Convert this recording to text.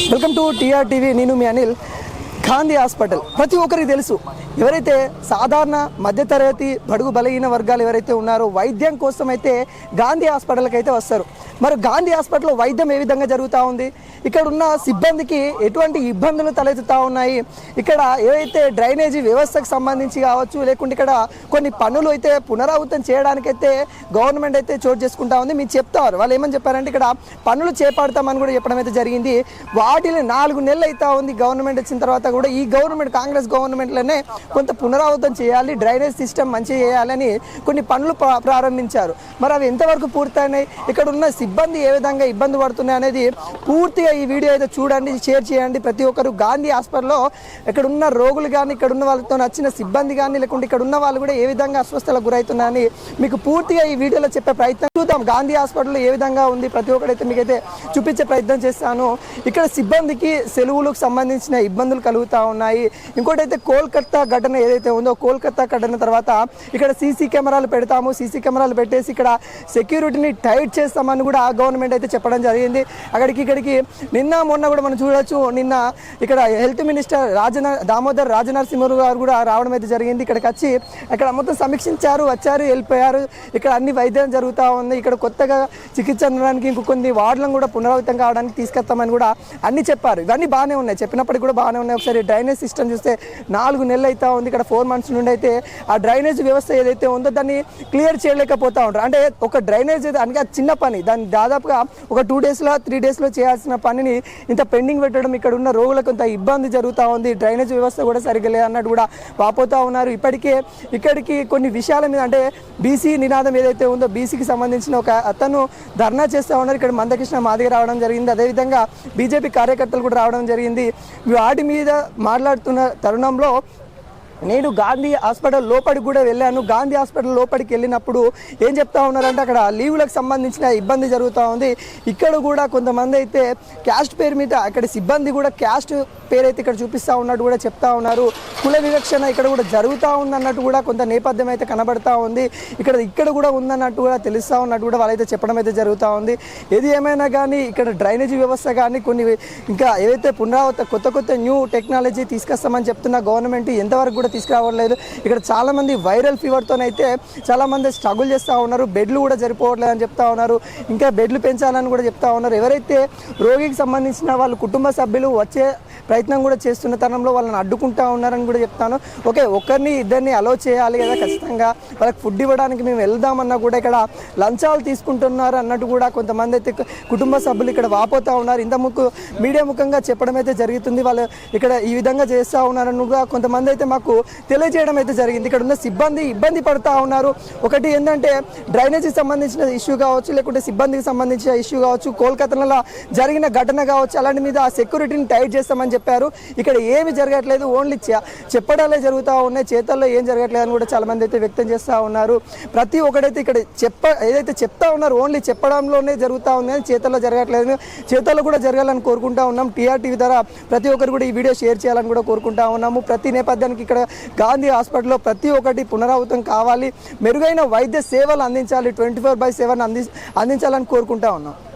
Welcome to TR TV. నేను మీ Anil. Gandhi hospital ప్రతి ఒక్కరికి తెలుసు. ఎవరైతే సాధారణ మధ్యతరగతి బడుగు బలహీన వర్గాలు ఎవరైతే ఉన్నారో వైద్యం కోసం అయితే గాంధీ హాస్పిటల్కి అయితే వస్తారు. మరి గాంధీ హాస్పిటల్లో వైద్యం ఏ విధంగా జరుగుతూ ఉంది, ఇక్కడ ఉన్న సిబ్బందికి ఎటువంటి ఇబ్బందులు తలెత్తుతూ ఉన్నాయి, ఇక్కడ ఏవైతే డ్రైనేజీ వ్యవస్థకు సంబంధించి కావచ్చు, లేకుంటే ఇక్కడ కొన్ని పనులు అయితే పునరావృతం చేయడానికైతే గవర్నమెంట్ అయితే చోటు చేసుకుంటా ఉంది. మీరు చెప్తారు, వాళ్ళు ఏమని చెప్పారంటే ఇక్కడ పనులు చేపడతామని కూడా చెప్పడం అయితే జరిగింది. వాటిని 4 నెలలు అవుతా ఉంది గవర్నమెంట్ వచ్చిన తర్వాత కూడా. ఈ గవర్నమెంట్ కాంగ్రెస్ గవర్నమెంట్లోనే కొంత పునరావృతం చేయాలి, డ్రైనేజ్ సిస్టమ్ మంచిగా చేయాలని కొన్ని పనులు ప్రారంభించారు. మరి అవి ఎంతవరకు పూర్తయినాయి, ఇక్కడ ఉన్న సిబ్బంది ఏ విధంగా ఇబ్బంది పడుతున్నాయి అనేది పూర్తిగా ఈ వీడియో అయితే చూడండి, షేర్ చేయండి. ప్రతి ఒక్కరు గాంధీ హాస్పిటల్లో ఇక్కడ ఉన్న రోగులు కానీ, ఇక్కడ ఉన్న వాళ్ళతో నచ్చిన సిబ్బంది కానీ, లేకుంటే ఇక్కడ ఉన్న వాళ్ళు కూడా ఏ విధంగా అస్వస్థతలకు గురవుతున్నారని మీకు పూర్తిగా ఈ వీడియోలో చెప్పే ప్రయత్నం చూద్దాం. గాంధీ హాస్పిటల్లో ఏ విధంగా ఉంది ప్రతి ఒక్కరైతే మీకైతే చూపించే ప్రయత్నం చేస్తాను. ఇక్కడ సిబ్బందికి సెలవులకు సంబంధించిన ఇబ్బందులు కలుగుతూ ఉన్నాయి. ఇంకోటి అయితే కోల్కతా ఘటన ఏదైతే ఉందో, కోల్కతా ఘటన తర్వాత ఇక్కడ సీసీ కెమెరాలు పెడతాము, సీసీ కెమెరాలు పెట్టేసి ఇక్కడ సెక్యూరిటీని టైట్ చేస్తామని కూడా గవర్నమెంట్ అయితే చెప్పడం జరిగింది. ఇక్కడికి నిన్న మొన్న కూడా మనం చూడొచ్చు. నిన్న ఇక్కడ హెల్త్ మినిస్టర్ దామోదర్ రాజనరసింహరావు గారు కూడా రావడం అయితే జరిగింది. ఇక్కడికి వచ్చి ఇక్కడ మొత్తం సమీక్షించారు, వచ్చారు, వెళ్ళిపోయారు. ఇక్కడ అన్ని వైద్యం జరుగుతూ ఉంది. ఇక్కడ కొత్తగా చికిత్స అందడానికి ఇంకొన్ని వార్డులను కూడా పునరావృతం కావడానికి తీసుకొస్తామని కూడా అన్ని చెప్పారు. ఇవన్నీ బాగానే ఉన్నాయి, చెప్పినప్పటికీ కూడా బాగానే ఉన్నాయి. ఒకసారి డ్రైనేజ్ సిస్టమ్ చూస్తే 4 నెలలు అవుతా ఉంది. ఇక్కడ 4 months నుండి అయితే ఆ డ్రైనేజ్ వ్యవస్థ ఏదైతే ఉందో దాన్ని క్లియర్ చేయలేకపోతా ఉంటారు. అంటే ఒక డ్రైనేజ్ దానికి చిన్న పని, దాన్ని దాదాపుగా ఒక 2 daysలో 3 daysలో చేయాల్సిన పనిని ఇంత పెండింగ్ పెట్టడం ఇక్కడ ఉన్న రోగులకు కొంత ఇబ్బంది జరుగుతూ ఉంది. డ్రైనేజ్ వ్యవస్థ కూడా సరిగ్గా లేదన్నట్టు కూడా వాపోతూ ఉన్నారు. ఇక్కడికి కొన్ని విషయాల మీద, అంటే బీసీ నినాదం ఏదైతే ఉందో బీసీకి సంబంధించిన ఒక అతను ధర్నా చేస్తూ ఉన్నారు. ఇక్కడ మందకృష్ణ మాదిగ రావడం జరిగింది, అదేవిధంగా బీజేపీ కార్యకర్తలు కూడా రావడం జరిగింది. వాటి మీద మాట్లాడుతున్న తరుణంలో నేను గాంధీ హాస్పిటల్ లోపలికి కూడా వెళ్ళాను. గాంధీ హాస్పిటల్ లోపలికి వెళ్ళినప్పుడు ఏం చెప్తా ఉన్నారంటే అక్కడ లీవులకు సంబంధించిన ఇబ్బంది జరుగుతూ ఉంది. ఇక్కడ కూడా కొంతమంది అయితే క్యాస్ట్ పేరు మీద, అక్కడ సిబ్బంది కూడా క్యాస్ట్ పేరు అయితే ఇక్కడ చూపిస్తూ ఉన్నట్టు కూడా చెప్తా ఉన్నారు. కుల వివక్షణ ఇక్కడ కూడా జరుగుతూ ఉందన్నట్టు కూడా కొంత నేపథ్యం అయితే కనబడతా ఉంది. ఇక్కడ కూడా ఉందన్నట్టు కూడా తెలుస్తూ ఉన్నట్టు కూడా వాళ్ళైతే చెప్పడం అయితే జరుగుతూ ఉంది. ఏది ఏమైనా కానీ ఇక్కడ డ్రైనేజీ వ్యవస్థ కానీ కొన్ని ఇంకా ఏదైతే కొత్త న్యూ టెక్నాలజీ తీసుకొస్తామని చెప్తున్న గవర్నమెంట్ ఎంతవరకు కూడా తీసుకురావట్లేదు. ఇక్కడ చాలామంది వైరల్ ఫీవర్తోనైతే చాలామంది స్ట్రగుల్ చేస్తూ ఉన్నారు. బెడ్లు కూడా సరిపోవట్లేదు అని చెప్తా ఉన్నారు. ఇంకా బెడ్లు పెంచాలని కూడా చెప్తా ఉన్నారు. ఎవరైతే రోగికి సంబంధించిన వాళ్ళు కుటుంబ సభ్యులు వచ్చే ప్రయత్నం కూడా చేస్తున్న తరంలో వాళ్ళని అడ్డుకుంటా ఉన్నారని కూడా చెప్తాను. ఓకే, ఒకరిని ఇద్దరిని అలో చేయాలి కదా, ఖచ్చితంగా వాళ్ళకి ఫుడ్ ఇవ్వడానికి మేము వెళ్దామన్నా కూడా ఇక్కడ లంచాలు తీసుకుంటున్నారు అన్నట్టు కూడా కొంతమంది అయితే కుటుంబ సభ్యులు ఇక్కడ వాపోతూ ఉన్నారు. మీడియా ముఖంగా చెప్పడం అయితే జరుగుతుంది. వాళ్ళు ఇక్కడ ఈ విధంగా చేస్తూ ఉన్నారని కూడా కొంతమంది అయితే మాకు తెలియజేయడం అయితే జరిగింది. ఇక్కడ ఉన్న సిబ్బంది ఇబ్బంది పడుతూ ఉన్నారు. ఒకటి ఏంటంటే డ్రైనేజీకి సంబంధించిన ఇష్యూ కావచ్చు, లేకుంటే సిబ్బందికి సంబంధించిన ఇష్యూ కావచ్చు, కోల్కతాలో జరిగిన ఘటన కావచ్చు, అలాంటి మీద సెక్యూరిటీని టైట్ చేస్తామని చెప్పారు. ఇక్కడ ఏమి జరగట్లేదు, ఓన్లీ చెప్పడాలే జరుగుతూ ఉన్నాయి, చేతల్లో ఏం జరగట్లేదు అని కూడా చాలా మంది అయితే వ్యక్తం చేస్తూ ఉన్నారు. ప్రతి ఒక్కడైతే ఇక్కడ ఏదైతే చెప్తా ఉన్నారు ఓన్లీ చెప్పడంలోనే జరుగుతూ ఉంది అని చేతల్లో జరగట్లేదు. చేతల్లో కూడా జరగాలని కోరుకుంటా ఉన్నాం. టీఆర్టీవీ ద్వారా ప్రతి ఒక్కరు కూడా ఈ వీడియో షేర్ చేయాలని కూడా కోరుకుంటా ఉన్నాము. ప్రతి నేపథ్యానికి ఇక్కడ గాంధీ హాస్పిటల్లో ప్రతి ఒక్కటి పునరావృతం కావాలి, మెరుగైన వైద్య సేవలు అందించాలి, 24/7 అందించాలని కోరుకుంటా ఉన్నాం.